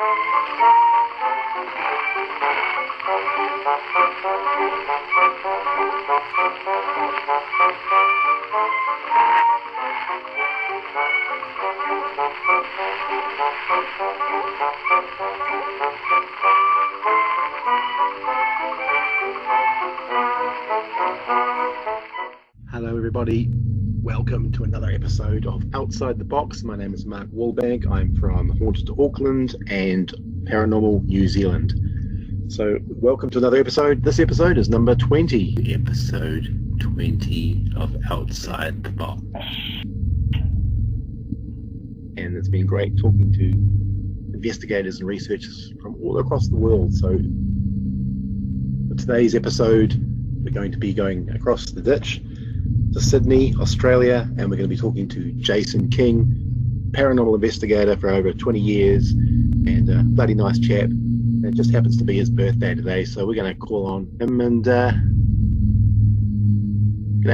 Hello everybody, welcome to another episode of Outside the Box. My name is Mark Wahlberg. I'm from Haunted Auckland and Paranormal New Zealand. So welcome to another episode. This episode is number 20. Episode 20 of Outside the Box. And it's been great talking to investigators and researchers from all across the world. So for today's episode, we're going to be going across the ditch to Sydney, Australia, and we're going to be talking to Jason King, paranormal investigator for over 20 years, and a bloody nice chap. It just happens to be his birthday today, so we're going to call on him and g'day,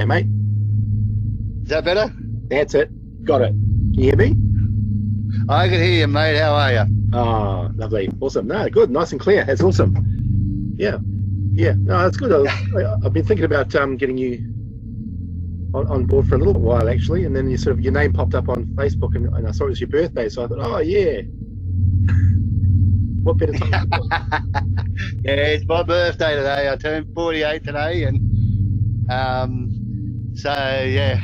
mate. Is that better? That's it. Got it. Can you hear me? I can hear you, mate. How are you? Oh, lovely. Awesome. No, good. Nice and clear. That's awesome. Yeah. No, that's good. I've been thinking about getting you on board for a little while actually, and then your name popped up on Facebook, and I saw it was your birthday, so I thought, oh yeah, what better time? Yeah, it's my birthday today. I turned 48 today, and so yeah,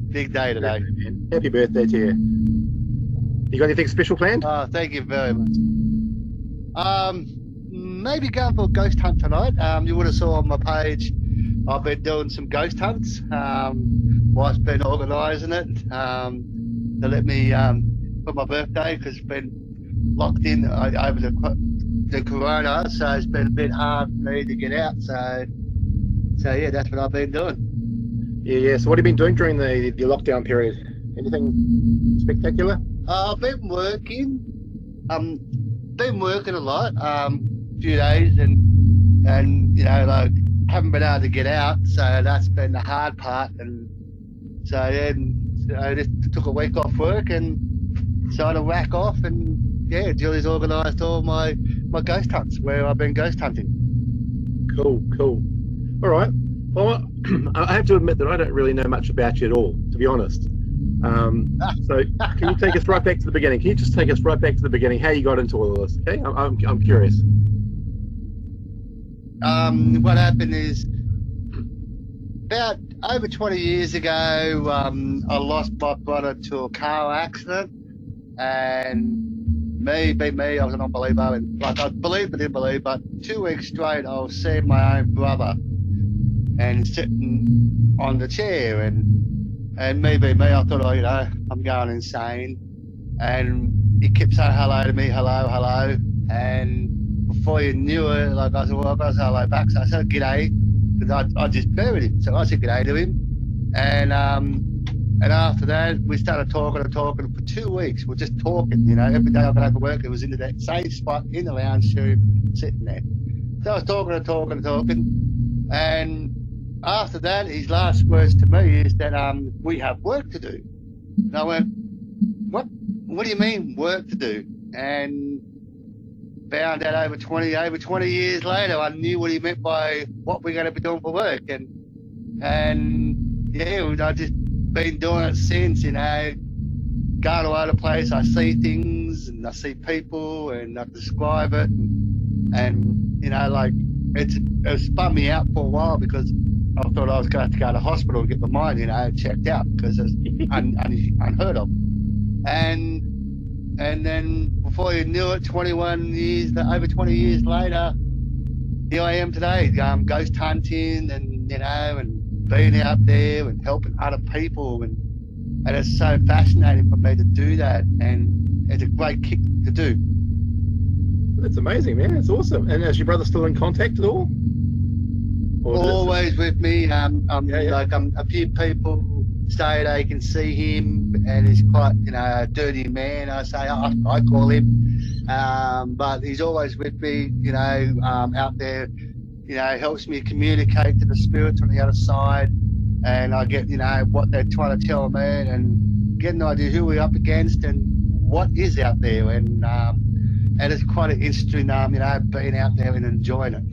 big day today. Happy birthday to you. You got anything special planned? Oh, thank you very much. Maybe going for a ghost hunt tonight. You would have saw on my page I've been doing some ghost hunts. Wife's been organising it to let me for my birthday, because it's been locked in over the corona, so it's been a bit hard for me to get out. So yeah, that's what I've been doing. Yeah. So what have you been doing during the lockdown period? Anything spectacular? I've been working. Been working a lot. Few days, and you know, like, haven't been able to get out, so that's been the hard part. And so yeah, I just took a week off work and started to whack off, and yeah, Julie's organised all my ghost hunts where I've been ghost hunting. Cool. All right. Well, I have to admit that I don't really know much about you at all, to be honest. So can you take us right back to the beginning? Can you just take us right back to the beginning, how you got into all of this? Okay, I'm curious. What happened is, about over 20 years ago, I lost my brother to a car accident, and me, I was a non-believer, and like, I believed but didn't believe, but 2 weeks straight I was seeing my own brother and sitting on the chair, and me, I thought, oh, you know, I'm going insane, and he kept saying hello to me, hello, and before you knew it, like, I said, well, I've got to say hello back. So I said g'day, because I just buried him. So I said g'day to him, and after that we started talking for 2 weeks. We're just talking, you know, every day I got over work, it was in that same spot in the lounge room, sitting there. So I was talking, and after that, his last words to me is that we have work to do. And I went, what do you mean work to do? And found out over 20 years later, I knew what he meant by what we're going to be doing for work. And yeah, I've just been doing it since, you know, going all over the place. I see things and I see people and I describe it. And you know, like, it spun me out for a while, because I thought I was going to have to go to the hospital and get my mind, you know, checked out, because it's unheard of. And then before you knew it, over 20 years later, here I am today, ghost hunting, and you know, and being out there and helping other people, and it's so fascinating for me to do that, and it's a great kick to do. That's amazing, man. It's awesome. And is your brother still in contact at all? Always with me. Like, a few people say they can see him, and he's quite, you know, a dirty man. I call him, but he's always with me, you know, out there, you know, helps me communicate to the spirits on the other side, and I get, you know, what they're trying to tell me, and get an idea who we're up against and what is out there. And and it's quite an interesting, being out there and enjoying it.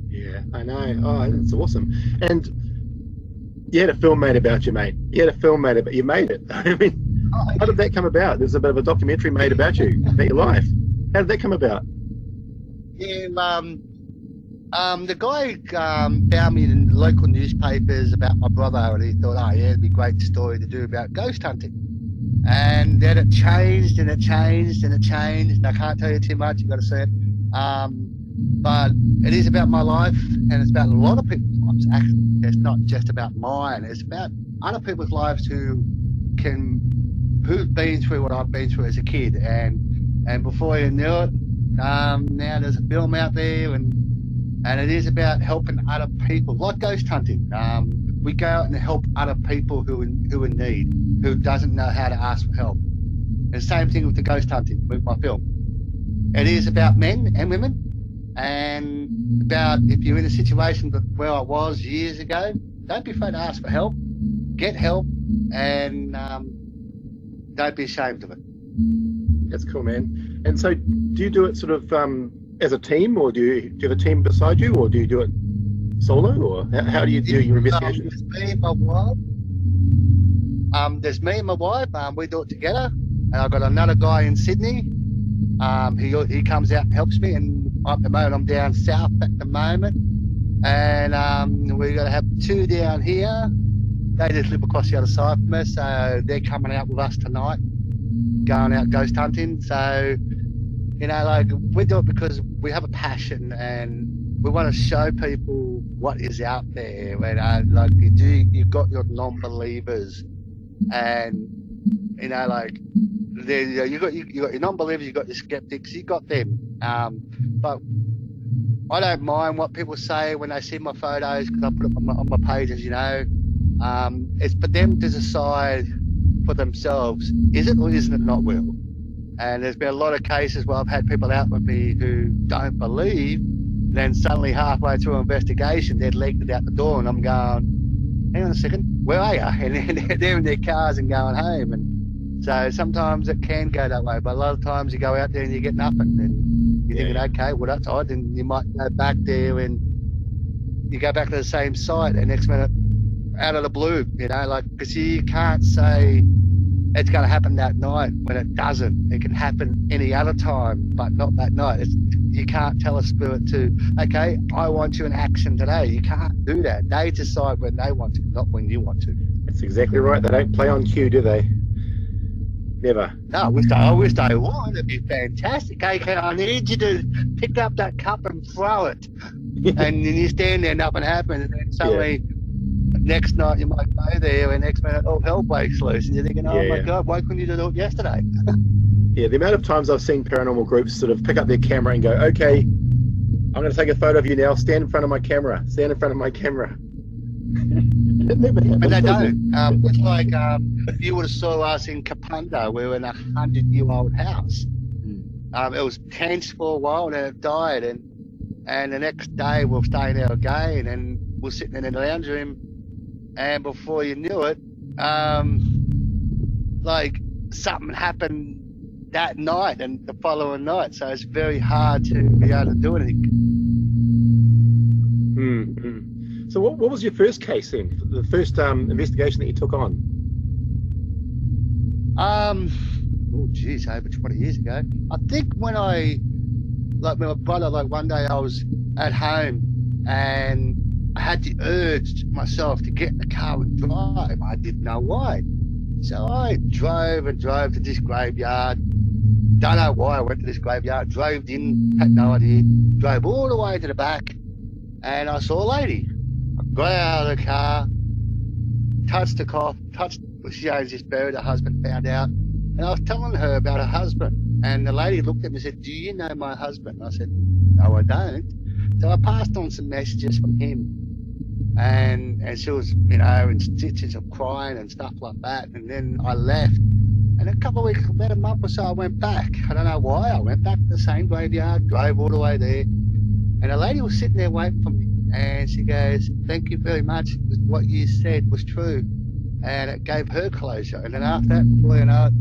Yeah, I know. Oh, that's awesome. And you had a film made about you, mate. You had a film made about you. Made it. I mean, how did that come about? There's a bit of a documentary made about you, about your life. How did that come about? Yeah, the guy found me in local newspapers about my brother, and he thought, oh yeah, it'd be a great story to do about ghost hunting. And then it changed, and it changed, and it changed, and I can't tell you too much, you've got to see it. But it is about my life, and it's about a lot of people's lives, actually. It's not just about mine, it's about other people's lives who've been through what I've been through as a kid. And before you knew it, now there's a film out there, and it is about helping other people, like ghost hunting. We go out and help other people who are in need, who doesn't know how to ask for help. And the same thing with the ghost hunting with my film. It is about men and women, and about if you're in a situation where I was years ago, don't be afraid to ask for help, get help, and don't be ashamed of it. That's cool, man. And so, do you do it sort of as a team, or do you have a team beside you, or do you do it solo, or how do you do your investigations? There's me and my wife. We do it together, and I've got another guy in Sydney. He comes out and helps me, and at the moment I'm down south at the moment, and we're going to have two down here. They just live across the other side from us, so they're coming out with us tonight, going out ghost hunting. So, we do it because we have a passion, and we want to show people what is out there. You've got your non-believers, and you got your non-believers, you got your skeptics, you got them. But I don't mind what people say when they see my photos, because I put it on my page, as you know. It's for them to decide for themselves, is it or isn't it not real? And there's been a lot of cases where I've had people out with me who don't believe, then suddenly halfway through an investigation, they'd legged it out the door, and I'm going, hang on a second, where are you? And they're in their cars and going home. And so sometimes it can go that way, but a lot of times you go out there and you get nothing, and you're thinking, okay, well, that's odd. And you might go back there, and you go back to the same site, and next minute, out of the blue, because you can't say it's going to happen that night when it doesn't. It can happen any other time, but not that night. You can't tell a spirit to, okay, I want you in action today. You can't do that. They decide when they want to, not when you want to. That's exactly right. They don't play on cue, do they? Never. No, I wish they would. It'd be fantastic. Okay, I need you to pick up that cup and throw it. And then you stand there, nothing happens, and then suddenly next night you might go there, and next minute all hell breaks loose, and you're thinking, my God, why couldn't you do it yesterday? Yeah, the amount of times I've seen paranormal groups sort of pick up their camera and go, okay, I'm going to take a photo of you now, stand in front of my camera. But they don't. It's like if you would have saw us in Kapunda, we were in a 100-year-old house. It was tense for a while, and then it died, and the next day we were staying there again, and we're sitting in the lounge room, and before you knew it, something happened that night and the following night, so it's very hard to be able to do anything. So what was your first case then? The first investigation that you took on? Over 20 years ago. I think when my brother, one day I was at home and I had the urge myself to get in the car and drive. I didn't know why. So I drove to this graveyard. Don't know why I went to this graveyard. Drove in, had no idea. Drove all the way to the back, and I saw a lady. I got out of the car, she was just buried, her husband found out. And I was telling her about her husband. And the lady looked at me and said, do you know my husband? I said, no, I don't. So I passed on some messages from him. And she was, in stitches of crying and stuff like that. And then I left. And a couple of weeks, about a month or so, I went back. I don't know why. I went back to the same graveyard, drove all the way there. And a lady was sitting there waiting for me. And she goes, thank you very much. What you said was true. And it gave her closure. And then after that, before you know it,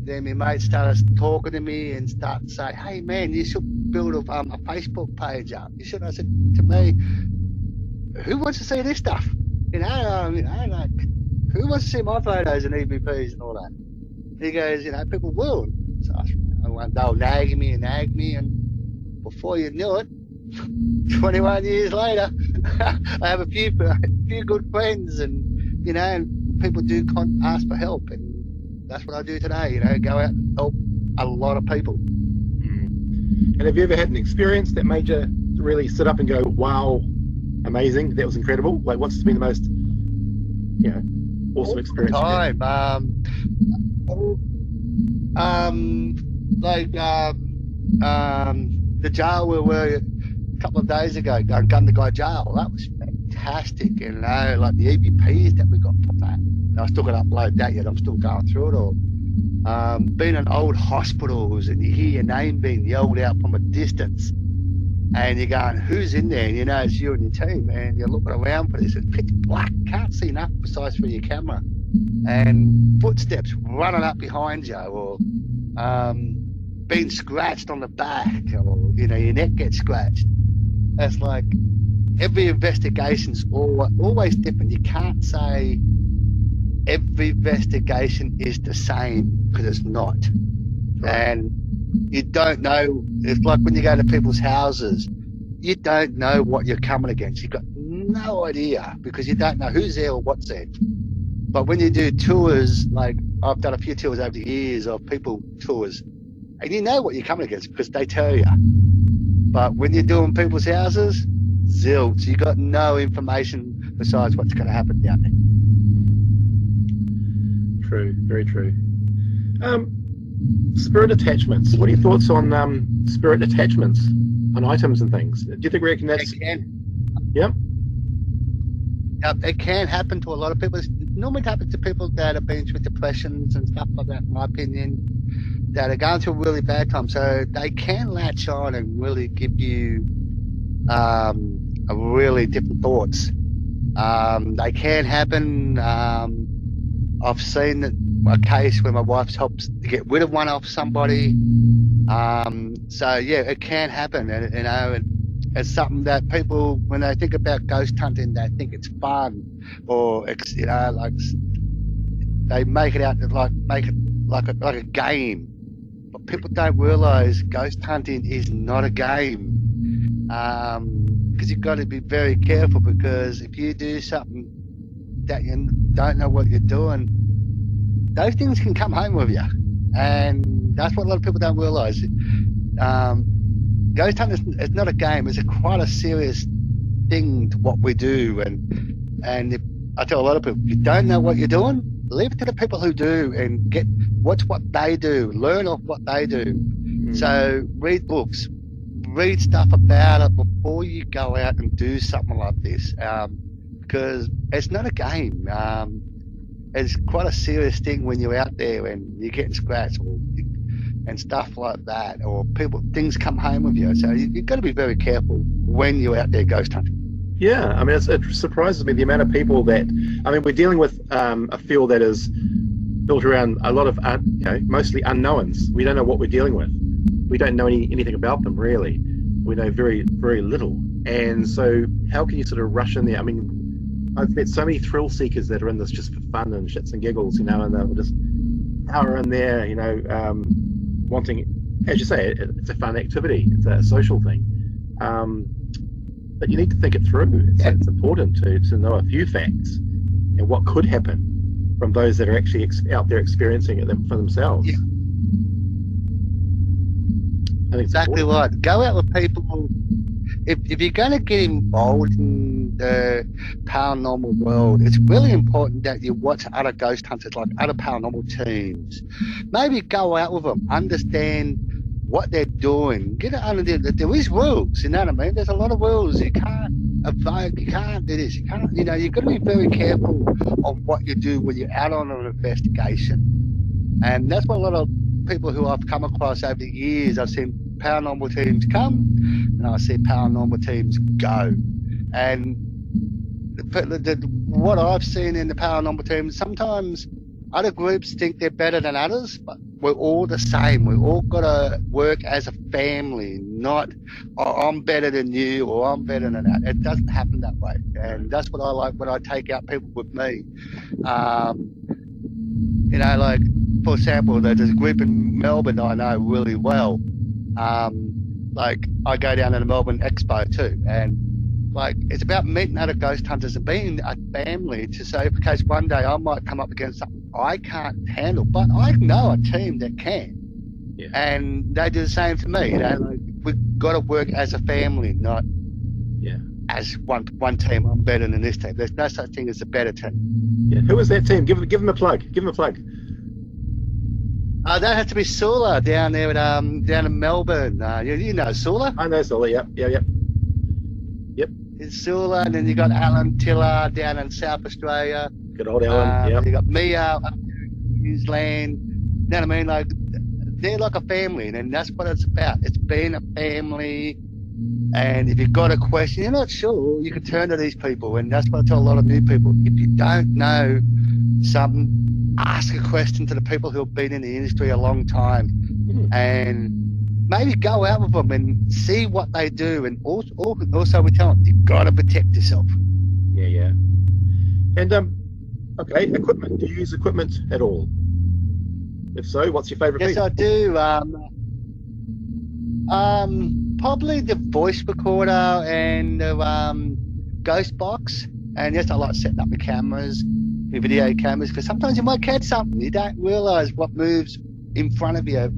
then my mate started talking to me and started saying, "Hey man, you should build a Facebook page up." You should. I said to me, "Who wants to see this stuff? Like, who wants to see my photos and EVPs and all that?" He goes, "People will." So they'll nag me, and before you knew it, 21 years later, I have a few good friends, and and people do ask for help, and that's what I do today. Go out and help a lot of people. And have you ever had an experience that made you really sit up and go, "Wow, amazing! That was incredible"? Like, what's been the most, awesome experience? Time, the jail we were a couple of days ago, Gundagai Guy jail. That was fantastic, like the EVPs that we got from that. I still got to upload that yet. I'm still going through it all. Being in old hospitals and you hear your name being yelled out from a distance, and you're going, "Who's in there?" And it's you and your team, and you're looking around for this. It's pitch black, can't see nothing besides through your camera, and footsteps running up behind you, or being scratched on the back, or your neck gets scratched. That's like every investigation's always different. You can't say every investigation is the same, because it's not. And you don't know. It's like when you go to people's houses, you don't know what you're coming against. You've got no idea, because you don't know who's there or what's there. But when you do tours, like I've done a few tours over the years of people tours, and you know what you're coming against because they tell you. But when you're doing people's houses, zilch. You got no information besides what's going to happen down there. True, very true. Spirit attachments. What are your thoughts on spirit attachments on items and things? Do you think we reckon that's... It can. Yep. It can happen to a lot of people. It normally happens to people that have been through depressions and stuff like that, in my opinion, that are going through a really bad time. So they can latch on and really give you a really different thoughts. They can happen. I've seen a case where my wife's helped to get rid of one off somebody. So yeah, it can happen, and it's something that people, when they think about ghost hunting, they think it's fun, or it's like they make it out like a game. But people don't realise ghost hunting is not a game, because you've got to be very careful, because if you do something that you don't know what you're doing, those things can come home with you, and that's what a lot of people don't realise. Ghost hunting is not a game; it's quite a serious thing to what we do, and if, I tell a lot of people, if you don't know what you're doing, leave it to the people who do, and watch what they do, learn off what they do. So read books, read stuff about it before you go out and do something like this, because it's not a game. It's quite a serious thing when you're out there and you're getting scratched and stuff like that, or things come home with you. So you've got to be very careful when you're out there ghost hunting. Yeah, I mean, it surprises me the amount of people that, I mean, we're dealing with a field that is built around a lot of, mostly unknowns. We don't know what we're dealing with. We don't know anything about them, really. We know very, very little. And so how can you sort of rush in there? I mean, I've met so many thrill seekers that are in this just for fun and shits and giggles, and they'll just power in there, wanting, as you say, it's a fun activity. It's a social thing. But you need to think it through. It's important to know a few facts and what could happen from those that are actually out there experiencing it for themselves. Yeah. I think exactly right. Go out with people. If you're going to get involved in the paranormal world, it's really important that you watch other ghost hunters, like other paranormal teams. Maybe go out with them, understand what they're doing. Get it under there is rules, you know what I mean? There's a lot of rules. You can't evoke, you can't do this, you can't, you've got to be very careful of what you do when you're out on an investigation. And that's what a lot of people who I've come across over the years, I've seen paranormal teams come and I see paranormal teams go. And what I've seen in the paranormal teams, sometimes other groups think they're better than others, but we're all the same. We all got to work as a family, not, oh, I'm better than you or I'm better than that. It doesn't happen that way. And that's what I like when I take out people with me. You know, like, for example, there's a group in Melbourne I know really well. Like, I go down to the Melbourne Expo too. And, like, it's about meeting other ghost hunters and being a family to say, in case one day I might come up against something I can't handle, but I know a team that can. Yeah. And they do the same for me. You know, like, we've got to work as a family, not as one team. I'm better than this team. There's no such thing as a better team. Yeah. Who was that team? Give them a plug. Give them a plug. That has to be Sula down there down in Melbourne. You know Sula? I know Sula. Yep. It's Sula, and then you got Alan Tiller down in South Australia. Good old Alan. You got Mia up in New Zealand. You know what I mean? Like, they're like a family, and that's what it's about. It's being a family. And if you've got a question, you're not sure, you can turn to these people. And that's what I tell a lot of new people. If you don't know something, ask a question to the people who have been in the industry a long time. And maybe go out with them and see what they do. And also we tell them, you've got to protect yourself. Yeah. And, okay, equipment. Do you use equipment at all? If so, what's your favourite piece? Yes, I do. Probably the voice recorder and the ghost box. And yes, I like setting up the cameras, the video cameras, because sometimes you might catch something. You don't realise what moves in front of you.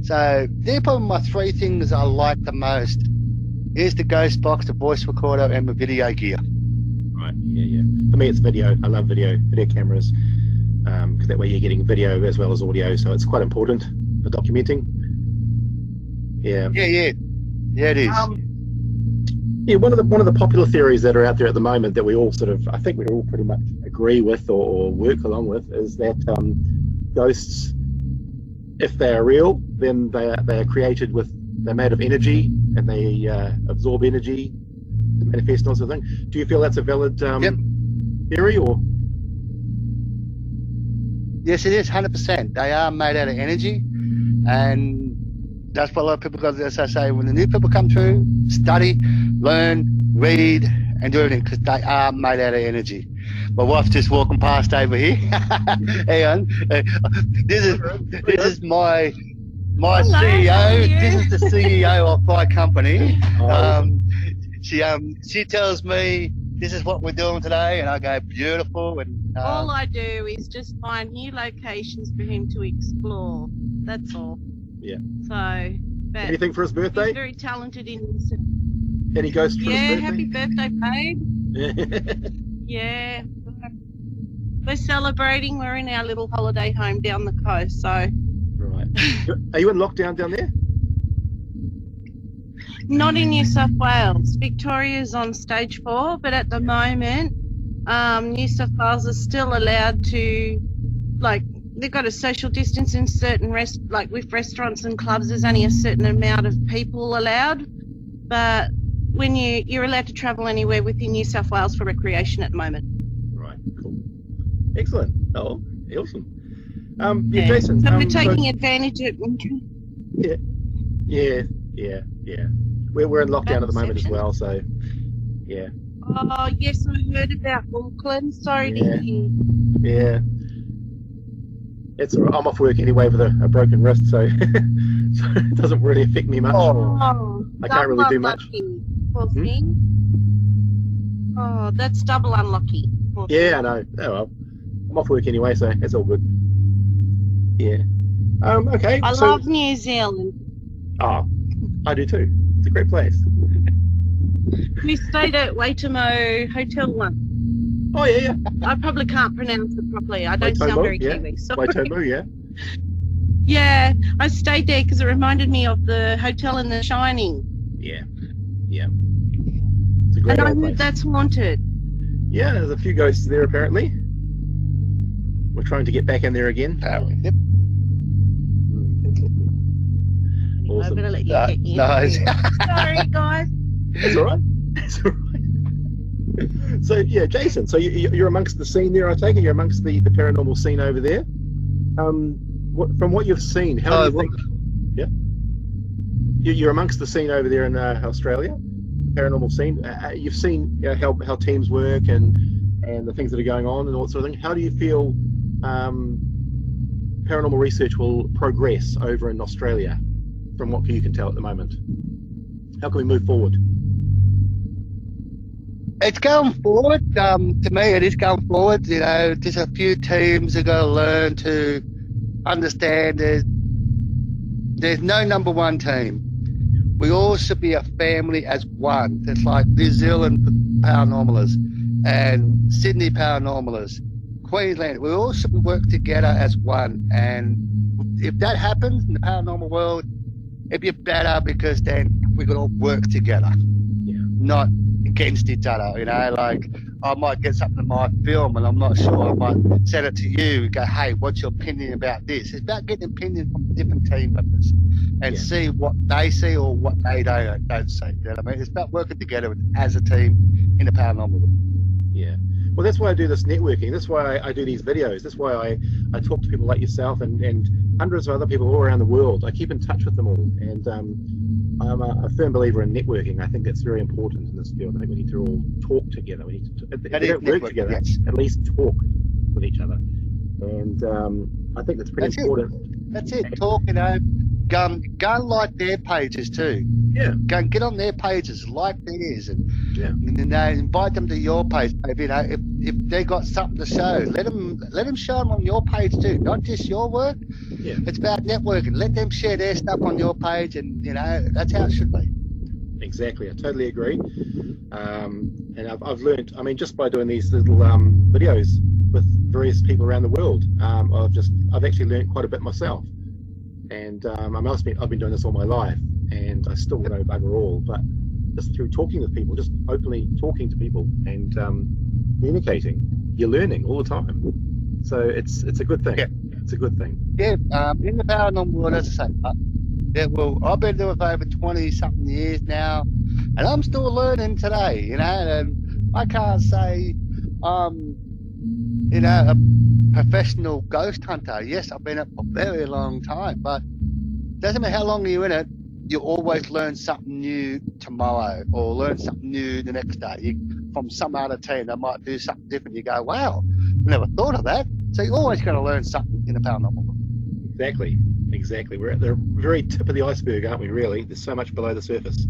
So they're probably my three things I like the most. Is the ghost box, the voice recorder, and the video gear. Right, yeah. For me, it's video. I love video cameras, because that way you're getting video as well as audio, so it's quite important for documenting. Yeah, it is. One of the popular theories that are out there at the moment that we all I think we all pretty much agree with or work along with is that ghosts, if they are real, then they are created they're made of energy and they absorb energy to manifest and all sort of thing. Do you feel that's a valid theory or? Yes, it is 100%. They are made out of energy, and that's what a lot of people got. As I say, when the new people come through, study, learn, read, and do everything, because they are made out of energy. My wife's just walking past over here. Hang on. This is my CEO. This is the CEO of my company. She tells me this is what we're doing today, and I go, beautiful. And all I do is just find new locations for him to explore. That's all. Yeah. So, but anything for his birthday? He's very talented in this. Any ghosts for his birthday? Happy birthday, babe. Yeah. We're celebrating. We're in our little holiday home down the coast, so. Right. Are you in lockdown down there? Not in New South Wales. Victoria's on stage 4, but at the moment, New South Wales is still allowed to, like, they've got a social distance in certain like with restaurants and clubs, there's only a certain amount of people allowed. But when you're allowed to travel anywhere within New South Wales for recreation at the moment. Right, cool. Excellent. Oh, awesome. Jason. So we're taking advantage of it. Yeah. We're in lockdown at the moment as well, so yeah. Oh yes, I heard about Auckland. Sorry to hear. Yeah. It's all right. I'm off work anyway with a broken wrist, so it doesn't really affect me much. I can't really do much. Poor thing. Oh, that's double unlucky. Yeah, I know. Oh well. I'm off work anyway, so it's all good. Yeah. Okay. I love New Zealand. Oh, I do too. It's a great place. We stayed at Waitomo Hotel once. Oh yeah. I probably can't pronounce it properly. I don't sound very Kiwi. Sorry. Waitomo, yeah. Yeah, I stayed there because it reminded me of the hotel in The Shining. Yeah. It's a great and I place. heard that's haunted. Yeah, there's a few ghosts there apparently. We're trying to get back in there again. Yep. Awesome. I'm going to let you get in. Sorry, guys. It's all right. So, yeah, Jason, so you're amongst the scene there, I take it? You're amongst the paranormal scene over there. From what you've seen, how do you Oh, think? Yeah, you're amongst the scene over there in Australia, paranormal scene. You've seen how teams work and the things that are going on and all that sort of thing. How do you feel paranormal research will progress over in Australia, from what you can tell at the moment? How can we move forward? It's going forward. To me, it is going forward. You know, there's a few teams that got to learn to understand there's no number one team. We all should be a family as one. It's like New Zealand paranormalers and Sydney paranormalers, Queensland. We all should work together as one. And if that happens in the paranormal world, it'd be better because then we could all work together, not against each other. You know, like I might get something in my film and I'm not sure. I might send it to you and go, hey, what's your opinion about this? It's about getting opinion from different team members and see what they see or what they don't see. You know what I mean? It's about working together as a team in the paranormal world. Yeah. Well, that's why I do this networking. That's why I do these videos. That's why I talk to people like yourself and hundreds of other people all around the world. I keep in touch with them all. And I'm a firm believer in networking. I think that's very important in this field. I think we need to all talk together. We need to, if we don't work together, at least talk with each other. And I think that's pretty important. That's it. Talk, you know. Go and like their pages too. Yeah. Go and get on their pages, like theirs, and yeah. Invite them to your page. Maybe, you know, if they got something to show, let them show them on your page too, not just your work. Yeah. It's about networking. Let them share their stuff on your page, and you know that's how it should be. Exactly, I totally agree. And I've learned. I mean, just by doing these little videos with various people around the world, I've actually learned quite a bit myself. And I've been doing this all my life, and I still know bugger all. But just through talking with people, just openly talking to people and communicating, you're learning all the time. So it's a good thing. Yeah. It's a good thing. Yeah. In the paranormal world, as I say, well, I've been doing it for over 20-something years now, and I'm still learning today. You know, and I can't say, you know, a professional ghost hunter. Yes, I've been in it for a very long time, but doesn't matter how long you're in it, you always learn something new tomorrow or learn something new the next day. From some other team that might do something different, you go, wow, never thought of that. So you're always going to learn something in the paranormal world. Exactly. We're at the very tip of the iceberg, aren't we, really? There's so much below the surface.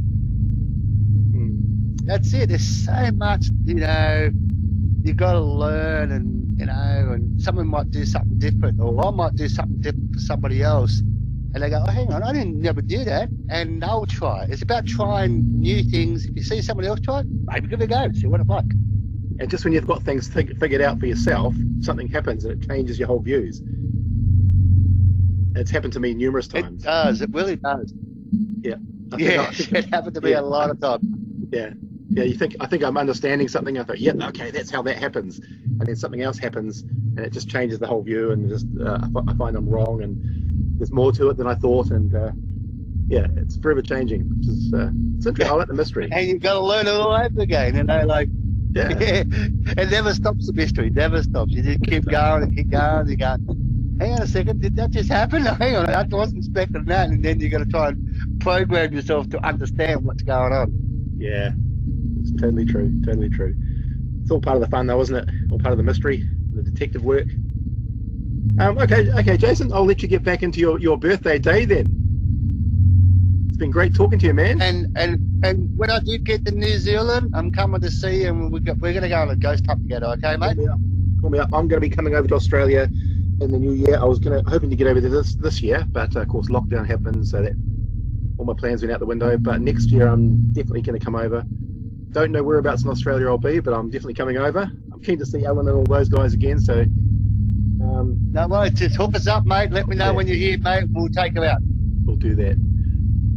That's it. There's so much, you know, you've got to learn, and, you know, and someone might do something different, or I might do something different for somebody else. And they go, oh, hang on, I didn't never do that. And they'll try. It's about trying new things. If you see somebody else try it, maybe give it a go, see what it's like. And just when you've got things figured out for yourself, something happens and it changes your whole views. It's happened to me numerous times. It does. It really does. Yeah. It happened to me a lot of times. Yeah. Yeah, I think I'm understanding something. I thought, yeah, okay, that's how that happens. And then something else happens and it just changes the whole view, and just I find I'm wrong, and there's more to it than I thought. And yeah, it's forever changing, which is it's interesting. I like the mystery. And you've got to learn it all over again, you know, like, yeah. It never stops, the mystery, never stops. You just keep going and keep going, and you go, hang on a second, did that just happen? No, hang on, I wasn't expecting that. And then you've got to try and program yourself to understand what's going on. Yeah, it's totally true. It's all part of the fun, though, isn't it? All part of the mystery, the detective work. Okay, Jason, I'll let you get back into your birthday day then. It's been great talking to you, man. And when I do get to New Zealand, I'm coming to see you, and we're going to go on a ghost hunt together, okay, mate? Call me up. I'm going to be coming over to Australia in the new year. I was hoping to get over there this year, but of course lockdown happened, so that all my plans went out the window. But next year I'm definitely going to come over. Don't know whereabouts in Australia I'll be, but I'm definitely coming over. I'm keen to see Ellen and all those guys again, so no worries, just hook us up, mate. Let me know when you're here, mate. We'll take you out. We'll do that.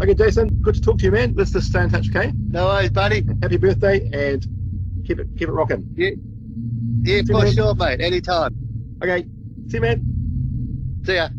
Okay, Jason, good to talk to you, man. Let's just stay in touch, okay? No worries, buddy. Happy birthday, and keep it rocking. Yeah, for sure, mate. Anytime. Okay, see you, man. See ya.